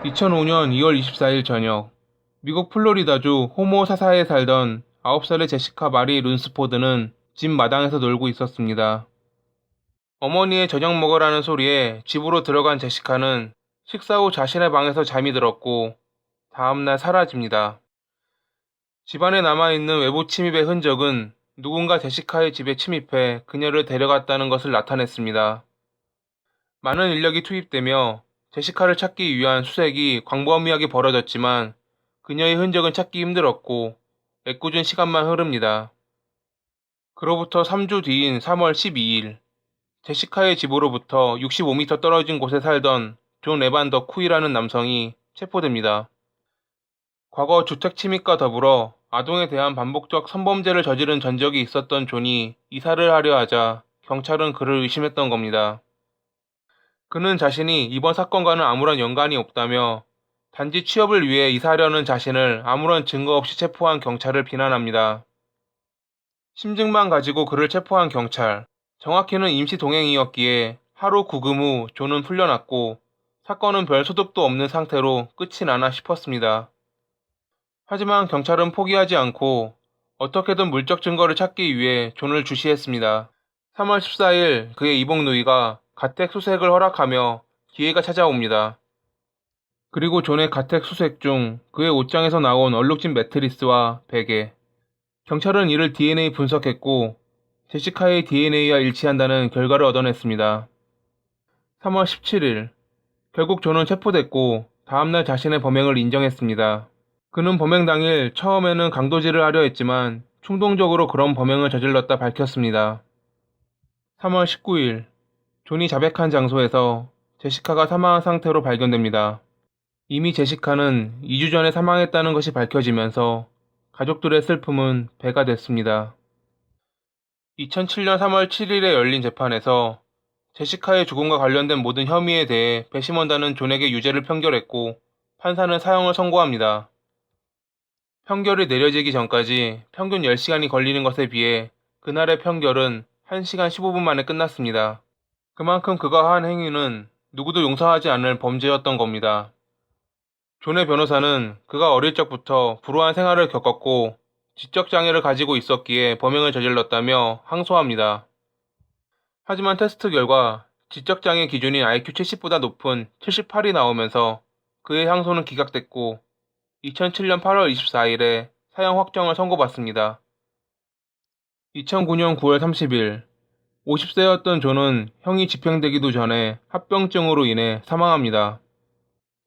2005년 2월 24일 저녁, 미국 플로리다주 호모사사에 살던 9살의 제시카 마리 룬스포드는 집 마당에서 놀고 있었습니다. 어머니의 저녁 먹으라는 소리에 집으로 들어간 제시카는 식사 후 자신의 방에서 잠이 들었고 다음날 사라집니다. 집안에 남아있는 외부 침입의 흔적은 누군가 제시카의 집에 침입해 그녀를 데려갔다는 것을 나타냈습니다. 많은 인력이 투입되며 제시카를 찾기 위한 수색이 광범위하게 벌어졌지만 그녀의 흔적은 찾기 힘들었고 애꿎은 시간만 흐릅니다. 그로부터 3주 뒤인 3월 12일, 제시카의 집으로부터 65m 떨어진 곳에 살던 존 에반 쿠이라는 남성이 체포됩니다. 과거 주택 침입과 더불어 아동에 대한 반복적 성범죄를 저지른 전적이 있었던 존이 이사를 하려 하자 경찰은 그를 의심했던 겁니다. 그는 자신이 이번 사건과는 아무런 연관이 없다며 단지 취업을 위해 이사하려는 자신을 아무런 증거 없이 체포한 경찰을 비난합니다. 심증만 가지고 그를 체포한 경찰, 정확히는 임시 동행이었기에 하루 구금 후 존은 풀려났고 사건은 별 소득도 없는 상태로 끝이 나나 싶었습니다. 하지만 경찰은 포기하지 않고 어떻게든 물적 증거를 찾기 위해 존을 주시했습니다. 3월 14일 그의 이복 누이가 가택 수색을 허락하며 기회가 찾아옵니다. 그리고 존의 가택 수색 중 그의 옷장에서 나온 얼룩진 매트리스와 베개. 경찰은 이를 DNA 분석했고 제시카의 DNA와 일치한다는 결과를 얻어냈습니다. 3월 17일 결국 존은 체포됐고 다음날 자신의 범행을 인정했습니다. 그는 범행 당일 처음에는 강도질을 하려 했지만 충동적으로 그런 범행을 저질렀다 밝혔습니다. 3월 19일 존이 자백한 장소에서 제시카가 사망한 상태로 발견됩니다. 이미 제시카는 2주 전에 사망했다는 것이 밝혀지면서 가족들의 슬픔은 배가 됐습니다. 2007년 3월 7일에 열린 재판에서 제시카의 죽음과 관련된 모든 혐의에 대해 배심원단은 존에게 유죄를 판결했고 판사는 사형을 선고합니다. 판결이 내려지기 전까지 평균 10시간이 걸리는 것에 비해 그날의 판결은 1시간 15분 만에 끝났습니다. 그만큼 그가 한 행위는 누구도 용서하지 않을 범죄였던 겁니다. 존의 변호사는 그가 어릴 적부터 불우한 생활을 겪었고 지적장애를 가지고 있었기에 범행을 저질렀다며 항소합니다. 하지만 테스트 결과 지적장애 기준인 IQ 70보다 높은 78이 나오면서 그의 항소는 기각됐고 2007년 8월 24일에 사형 확정을 선고받습니다. 2009년 9월 30일 50세였던 존은 형이 집행되기도 전에 합병증으로 인해 사망합니다.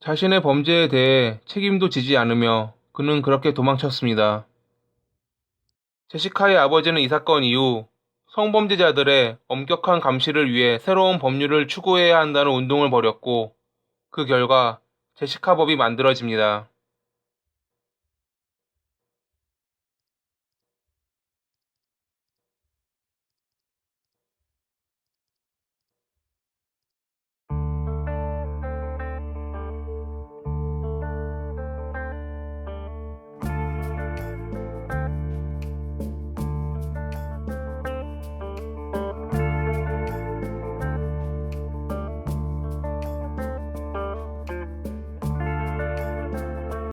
자신의 범죄에 대해 책임도 지지 않으며 그는 그렇게 도망쳤습니다. 제시카의 아버지는 이 사건 이후 성범죄자들의 엄격한 감시를 위해 새로운 법률을 추구해야 한다는 운동을 벌였고 그 결과 제시카법이 만들어집니다.